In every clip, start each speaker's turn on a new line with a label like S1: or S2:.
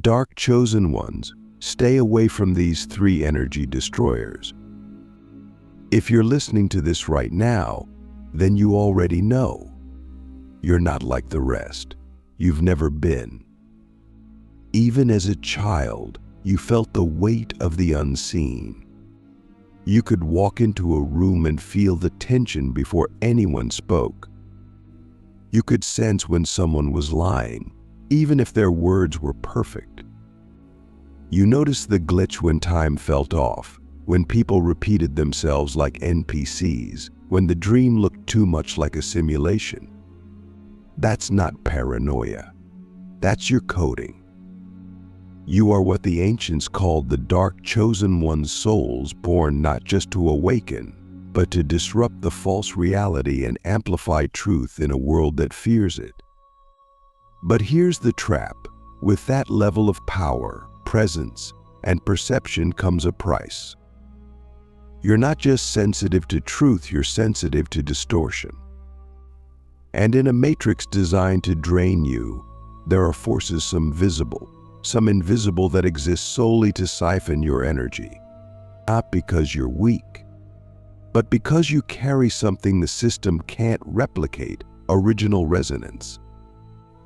S1: Dark chosen ones, stay away from these 3 energy destroyers. If you're listening to this right now, then you already know. You're not like the rest. You've never been. Even as a child, you felt the weight of the unseen. You could walk into a room and feel the tension before anyone spoke. You could sense when someone was lying, even if their words were perfect. You noticed the glitch when time felt off, when people repeated themselves like NPCs, when the dream looked too much like a simulation. That's not paranoia. That's your coding. You are what the ancients called the dark chosen one's souls, born not just to awaken, but to disrupt the false reality and amplify truth in a world that fears it. But here's the trap. With that level of power, presence, and perception comes a price. You're not just sensitive to truth, you're sensitive to distortion. And in a matrix designed to drain you, there are forces, some visible, some invisible, that exist solely to siphon your energy. Not because you're weak, but because you carry something the system can't replicate: original resonance.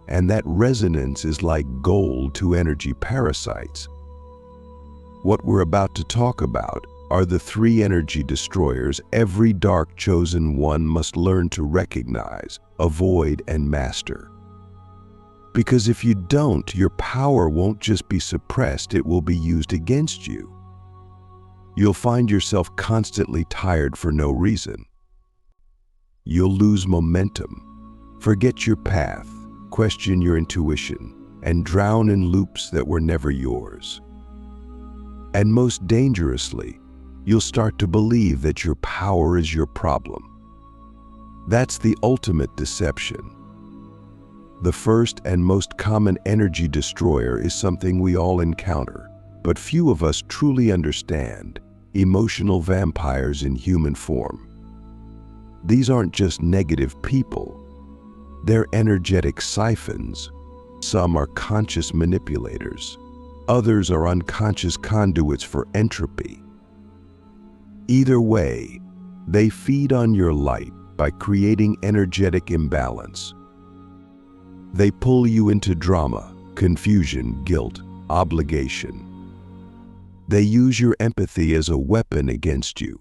S1: And that resonance is like gold to energy parasites. What we're about to talk about are the 3 energy destroyers every dark chosen one must learn to recognize, avoid, and master. Because if you don't, your power won't just be suppressed, it will be used against you. You'll find yourself constantly tired for no reason. You'll lose momentum, forget your path, question your intuition, and drown in loops that were never yours. And most dangerously, you'll start to believe that your power is your problem. That's the ultimate deception. The first and most common energy destroyer is something we all encounter, but few of us truly understand: emotional vampires in human form. These aren't just negative people. They're energetic siphons. Some are conscious manipulators. Others are unconscious conduits for entropy. Either way, they feed on your light by creating energetic imbalance. They pull you into drama, confusion, guilt, obligation. They use your empathy as a weapon against you.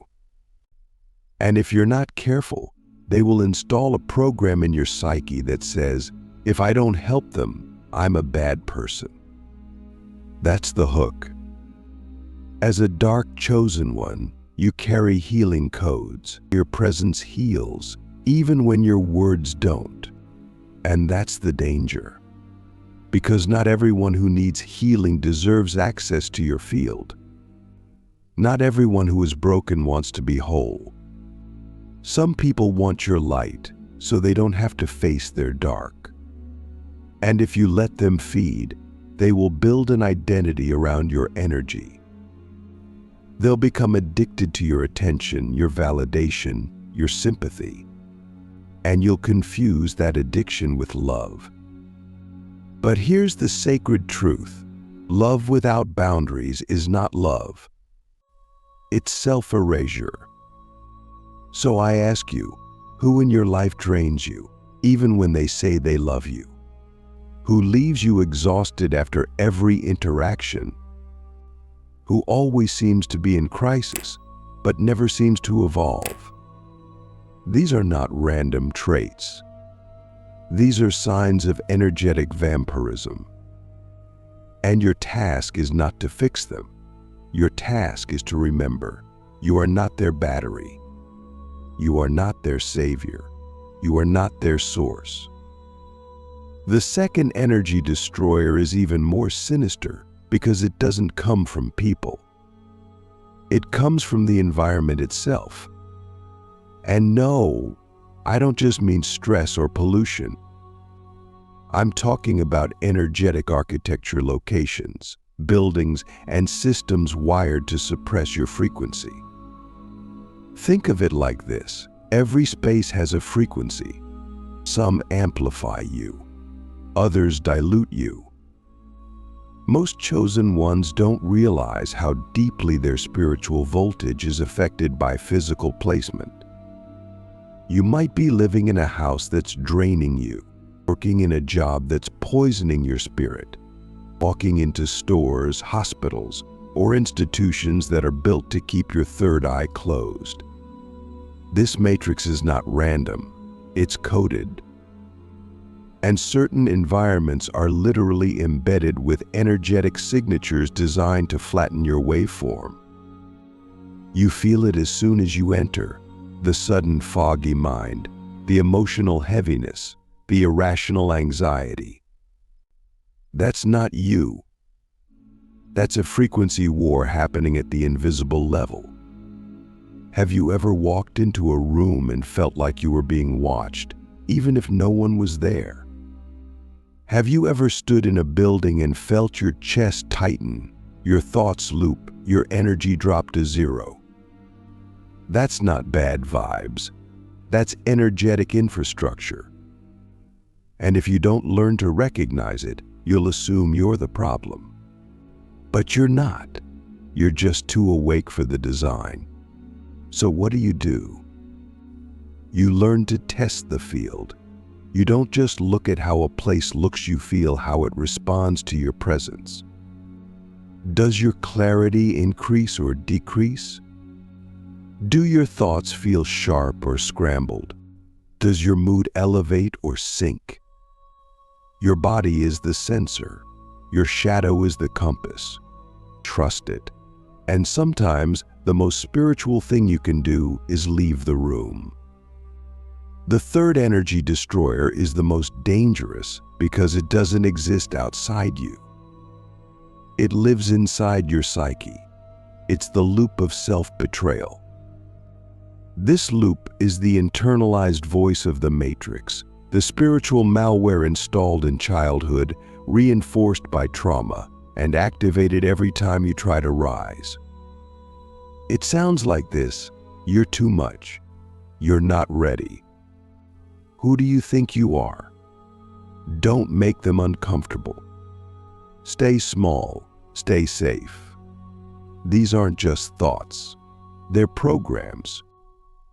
S1: And if you're not careful, they will install a program in your psyche that says, if I don't help them, I'm a bad person. That's the hook. As a dark chosen one, you carry healing codes. Your presence heals, even when your words don't. And that's the danger. Because not everyone who needs healing deserves access to your field. Not everyone who is broken wants to be whole. Some people want your light, so they don't have to face their dark. And if you let them feed, they will build an identity around your energy. They'll become addicted to your attention, your validation, your sympathy. And you'll confuse that addiction with love. But here's the sacred truth. Love without boundaries is not love. It's self-erasure. So I ask you, who in your life drains you, even when they say they love you? Who leaves you exhausted after every interaction? Who always seems to be in crisis, but never seems to evolve? These are not random traits. These are signs of energetic vampirism. And your task is not to fix them. Your task is to remember, you are not their battery. You are not their savior. You are not their source. The second energy destroyer is even more sinister because it doesn't come from people. It comes from the environment itself. And no, I don't just mean stress or pollution. I'm talking about energetic architecture, locations, buildings, and systems wired to suppress your frequency. Think of it like this. Every space has a frequency. Some amplify you. Others dilute you. Most chosen ones don't realize how deeply their spiritual voltage is affected by physical placement. You might be living in a house that's draining you, working in a job that's poisoning your spirit, walking into stores, hospitals, or institutions that are built to keep your third eye closed. This matrix is not random, it's coded. And certain environments are literally embedded with energetic signatures designed to flatten your waveform. You feel it as soon as you enter: the sudden foggy mind, the emotional heaviness, the irrational anxiety. That's not you. That's a frequency war happening at the invisible level. Have you ever walked into a room and felt like you were being watched, even if no one was there? Have you ever stood in a building and felt your chest tighten, your thoughts loop, your energy drop to zero? That's not bad vibes. That's energetic infrastructure. And if you don't learn to recognize it, you'll assume you're the problem. But you're not. You're just too awake for the design. So what do? You learn to test the field. You don't just look at how a place looks, you feel how it responds to your presence. Does your clarity increase or decrease? Do your thoughts feel sharp or scrambled? Does your mood elevate or sink? Your body is the sensor. Your shadow is the compass. Trust it. And sometimes the most spiritual thing you can do is leave the room. The third energy destroyer is the most dangerous because it doesn't exist outside you. It lives inside your psyche. It's the loop of self-betrayal. This loop is the internalized voice of the matrix, the spiritual malware installed in childhood, reinforced by trauma, and activated every time you try to rise. It sounds like this: you're too much. You're not ready. Who do you think you are? Don't make them uncomfortable. Stay small, stay safe. These aren't just thoughts. They're programs.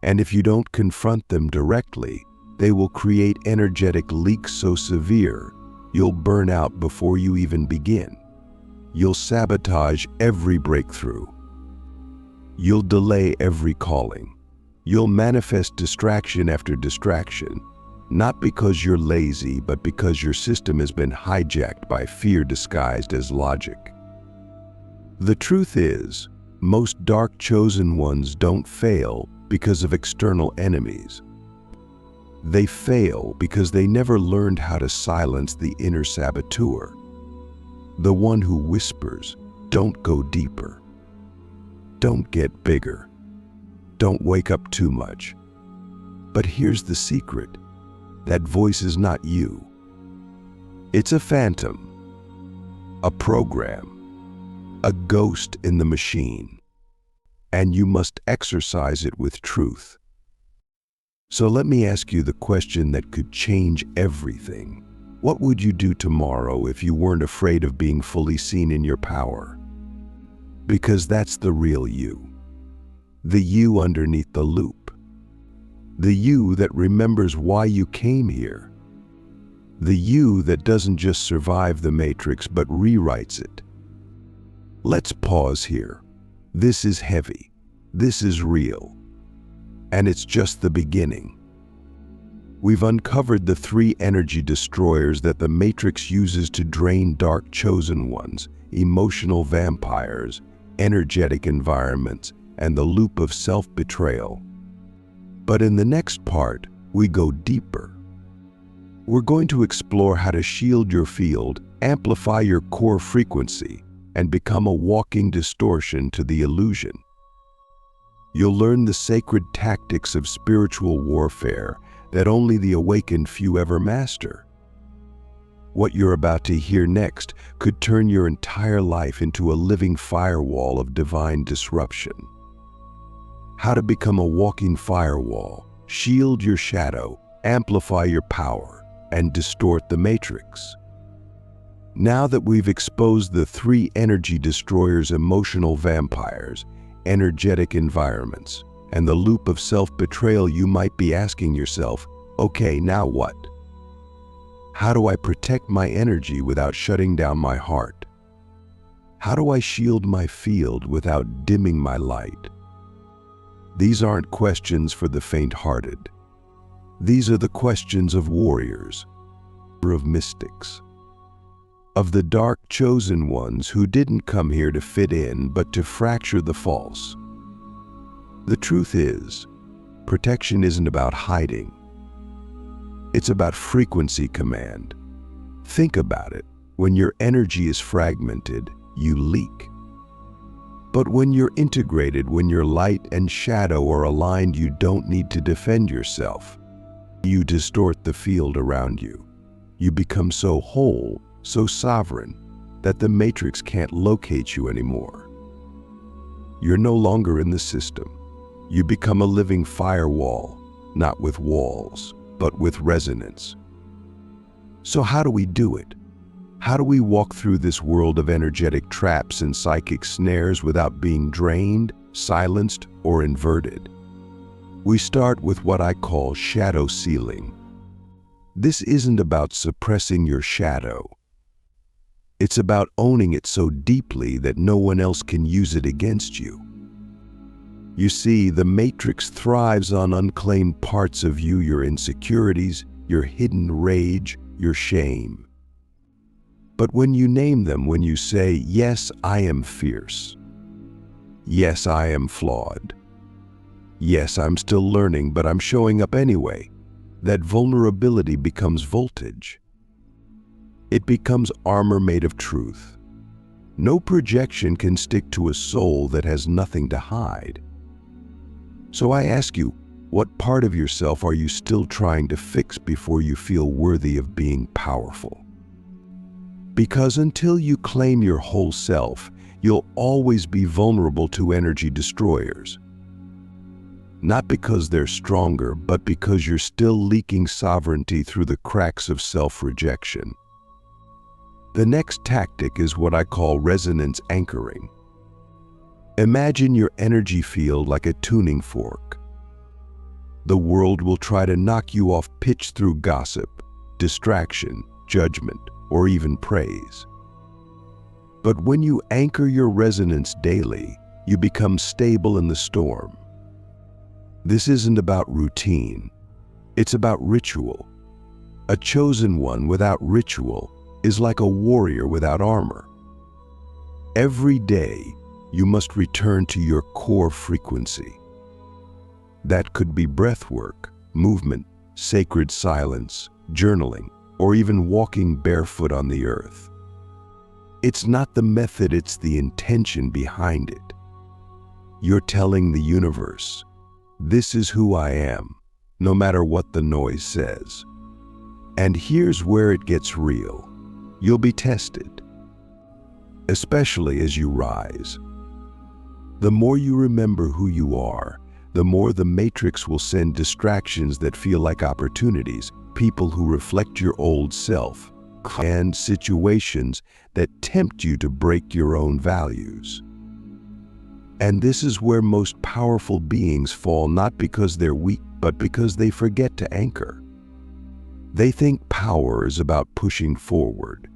S1: And if you don't confront them directly, they will create energetic leaks so severe, you'll burn out before you even begin. You'll sabotage every breakthrough. You'll delay every calling. You'll manifest distraction after distraction, not because you're lazy, but because your system has been hijacked by fear disguised as logic. The truth is, most dark chosen ones don't fail because of external enemies. They fail because they never learned how to silence the inner saboteur, the one who whispers, "Don't go deeper. Don't get bigger. Don't wake up too much." But here's the secret. That voice is not you. It's a phantom, a program, a ghost in the machine. And you must exercise it with truth. So let me ask you the question that could change everything. What would you do tomorrow if you weren't afraid of being fully seen in your power? Because that's the real you. The you underneath the loop. The you that remembers why you came here. The you that doesn't just survive the matrix but rewrites it. Let's pause here. This is heavy. This is real. And it's just the beginning. We've uncovered the 3 energy destroyers that the matrix uses to drain dark chosen ones, emotional vampires, energetic environments, and the loop of self-betrayal. But in the next part, we go deeper. We're going to explore how to shield your field, amplify your core frequency, and become a walking distortion to the illusion. You'll learn the sacred tactics of spiritual warfare that only the awakened few ever master. What you're about to hear next could turn your entire life into a living firewall of divine disruption. How to become a walking firewall, shield your shadow, amplify your power, and distort the matrix. Now that we've exposed the three energy destroyers, emotional vampires, energetic environments, and the loop of self-betrayal, you might be asking yourself, okay, now what? How do I protect my energy without shutting down my heart? How do I shield my field without dimming my light? These aren't questions for the faint-hearted. These are the questions of warriors, of mystics, of the dark chosen ones who didn't come here to fit in but to fracture the false. The truth is, protection isn't about hiding. It's about frequency command. Think about it. When your energy is fragmented, you leak. But when you're integrated, when your light and shadow are aligned, you don't need to defend yourself. You distort the field around you. You become so whole, so sovereign, that the matrix can't locate you anymore. You're no longer in the system. You become a living firewall, not with walls, but with resonance. So how do we do it? How do we walk through this world of energetic traps and psychic snares without being drained, silenced, or inverted? We start with what I call shadow sealing. This isn't about suppressing your shadow. It's about owning it so deeply that no one else can use it against you. You see, the matrix thrives on unclaimed parts of you, your insecurities, your hidden rage, your shame. But when you name them, when you say, yes, I am fierce. Yes, I am flawed. Yes, I'm still learning, but I'm showing up anyway. That vulnerability becomes voltage. It becomes armor made of truth. No projection can stick to a soul that has nothing to hide. So I ask you, what part of yourself are you still trying to fix before you feel worthy of being powerful? Because until you claim your whole self, you'll always be vulnerable to energy destroyers. Not because they're stronger, but because you're still leaking sovereignty through the cracks of self-rejection. The next tactic is what I call resonance anchoring. Imagine your energy field like a tuning fork. The world will try to knock you off pitch through gossip, distraction, judgment, or even praise. But when you anchor your resonance daily, you become stable in the storm. This isn't about routine. It's about ritual. A chosen one without ritual is like a warrior without armor. Every day, you must return to your core frequency. That could be breath work, movement, sacred silence, journaling, or even walking barefoot on the earth. It's not the method, it's the intention behind it. You're telling the universe, this is who I am, no matter what the noise says. And here's where it gets real. You'll be tested, especially as you rise. The more you remember who you are, the more the matrix will send distractions that feel like opportunities, people who reflect your old self, and situations that tempt you to break your own values. And this is where most powerful beings fall, not because they're weak, but because they forget to anchor. They think power is about pushing forward.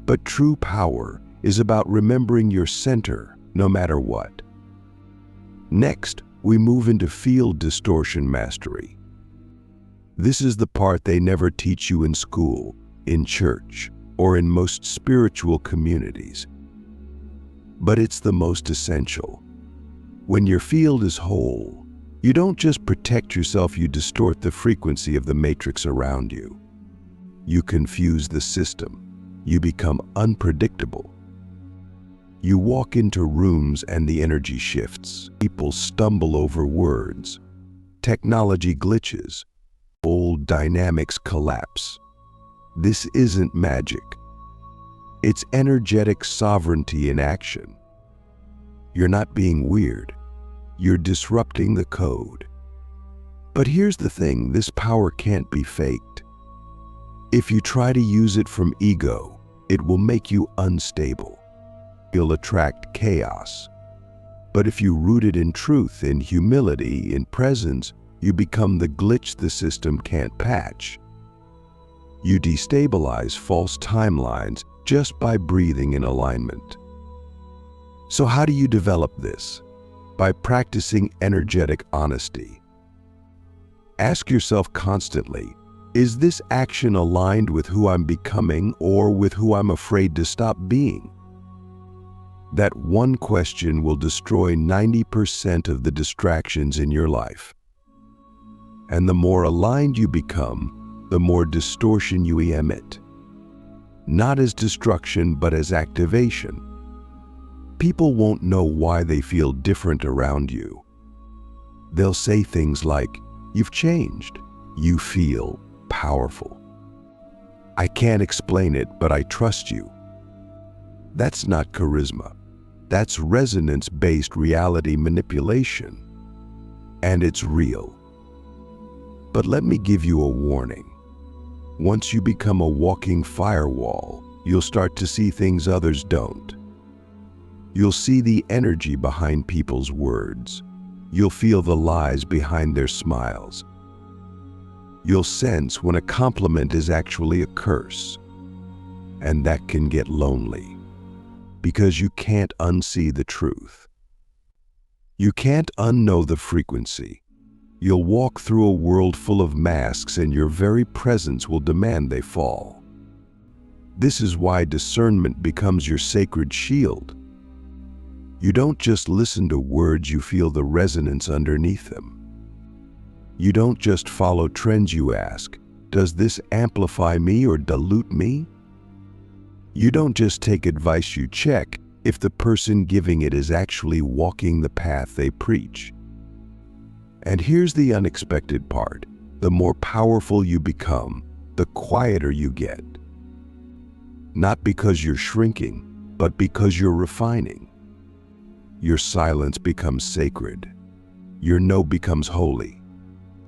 S1: But true power is about remembering your center, no matter what. Next, we move into field distortion mastery. This is the part they never teach you in school, in church, or in most spiritual communities. But it's the most essential. When your field is whole, you don't just protect yourself, you distort the frequency of the matrix around you. You confuse the system. You become unpredictable. You walk into rooms and the energy shifts. People stumble over words. Technology glitches. Old dynamics collapse. This isn't magic. It's energetic sovereignty in action. You're not being weird. You're disrupting the code. But here's the thing, this power can't be faked. If you try to use it from ego, it will make you unstable. You'll attract chaos. But if you root it in truth, in humility, in presence, you become the glitch the system can't patch. You destabilize false timelines just by breathing in alignment. So how do you develop this? By practicing energetic honesty. Ask yourself constantly, is this action aligned with who I'm becoming or with who I'm afraid to stop being? That one question will destroy 90% of the distractions in your life. And the more aligned you become, the more distortion you emit. Not as destruction, but as activation. People won't know why they feel different around you. They'll say things like, "You've changed. You feel powerful. I can't explain it, but I trust you." That's not charisma. That's resonance-based reality manipulation. And it's real. But let me give you a warning. Once you become a walking firewall, you'll start to see things others don't. You'll see the energy behind people's words. You'll feel the lies behind their smiles. You'll sense when a compliment is actually a curse. And that can get lonely, because you can't unsee the truth. You can't unknow the frequency. You'll walk through a world full of masks, and your very presence will demand they fall. This is why discernment becomes your sacred shield. You don't just listen to words, you feel the resonance underneath them. You don't just follow trends, you ask, does this amplify me or dilute me? You don't just take advice, you check if the person giving it is actually walking the path they preach. And here's the unexpected part. The more powerful you become, the quieter you get. Not because you're shrinking, but because you're refining. Your silence becomes sacred. Your no becomes holy.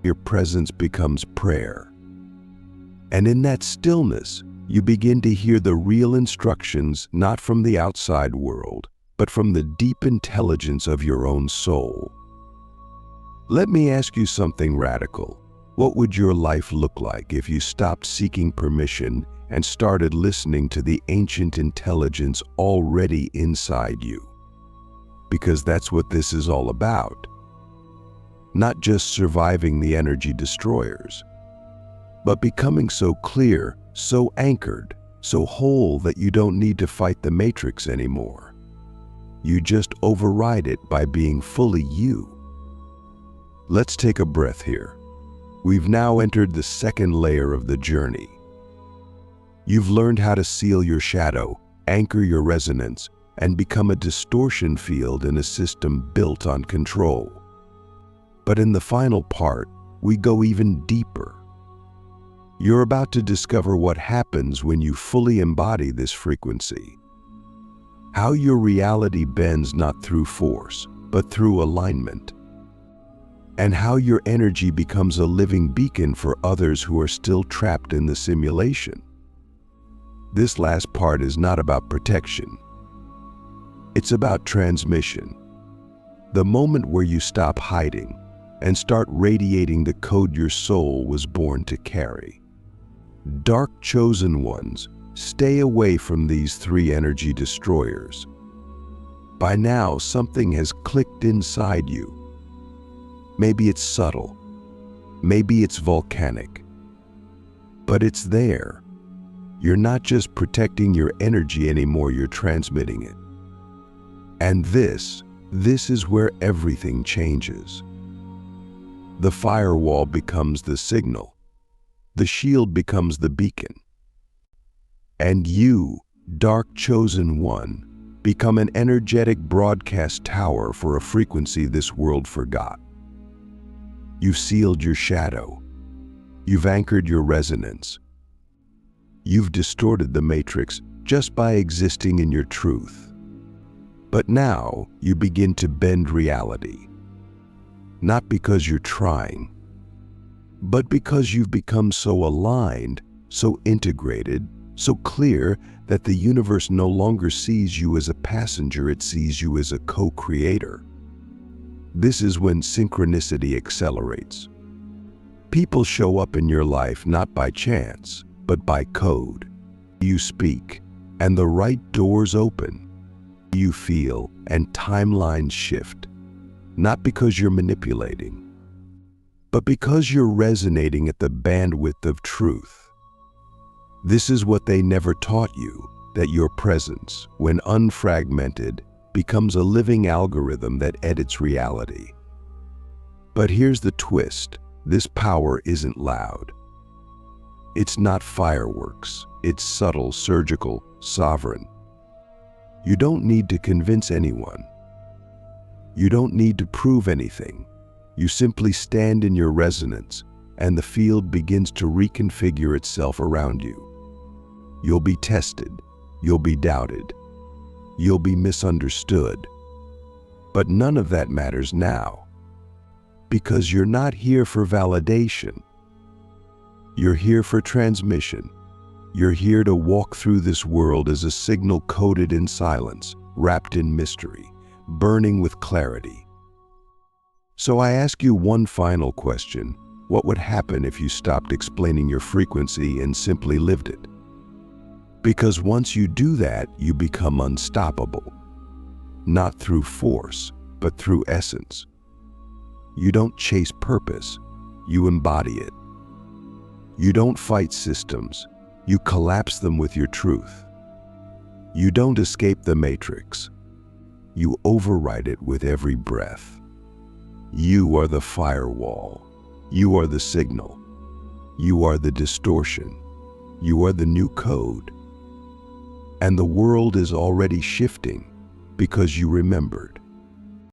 S1: Your presence becomes prayer. And in that stillness, you begin to hear the real instructions, not from the outside world, but from the deep intelligence of your own soul. Let me ask you something radical. What would your life look like if you stopped seeking permission and started listening to the ancient intelligence already inside you? Because that's what this is all about. Not just surviving the energy destroyers, but becoming so clear, so anchored, so whole that you don't need to fight the matrix anymore. You just override it by being fully you. Let's take a breath here. We've now entered the second layer of the journey. You've learned how to seal your shadow, anchor your resonance, and become a distortion field in a system built on control. But in the final part, we go even deeper. You're about to discover what happens when you fully embody this frequency. How your reality bends not through force, but through alignment. And how your energy becomes a living beacon for others who are still trapped in the simulation. This last part is not about protection. It's about transmission. The moment where you stop hiding and start radiating the code your soul was born to carry. Dark chosen ones, stay away from these three energy destroyers. By now, something has clicked inside you. Maybe it's subtle, maybe it's volcanic, but it's there. You're not just protecting your energy anymore, you're transmitting it. And this is where everything changes. The firewall becomes the signal. The shield becomes the beacon. And you, dark chosen one, become an energetic broadcast tower for a frequency this world forgot. You've sealed your shadow. You've anchored your resonance. You've distorted the matrix just by existing in your truth. But now you begin to bend reality. Not because you're trying, but because you've become so aligned, so integrated, So clear that the universe no longer sees you as a passenger, it sees you as a co-creator. This is when synchronicity accelerates. People show up in your life not by chance, but by code. You speak, and the right doors open. You feel, and timelines shift. Not because you're manipulating, but because you're resonating at the bandwidth of truth. This is what they never taught you, that your presence, when unfragmented, becomes a living algorithm that edits reality. But here's the twist. This power isn't loud. It's not fireworks. It's subtle, surgical, sovereign. You don't need to convince anyone. You don't need to prove anything. You simply stand in your resonance, and the field begins to reconfigure itself around you. You'll be tested. You'll be doubted. You'll be misunderstood. But none of that matters now, because you're not here for validation. You're here for transmission. You're here to walk through this world as a signal coded in silence, wrapped in mystery, burning with clarity. So I ask you one final question. What would happen if you stopped explaining your frequency and simply lived it? Because once you do that, you become unstoppable. Not through force, but through essence. You don't chase purpose, you embody it. You don't fight systems, you collapse them with your truth. You don't escape the matrix, you override it with every breath. You are the firewall, you are the signal, you are the distortion, you are the new code. And the world is already shifting because you remembered.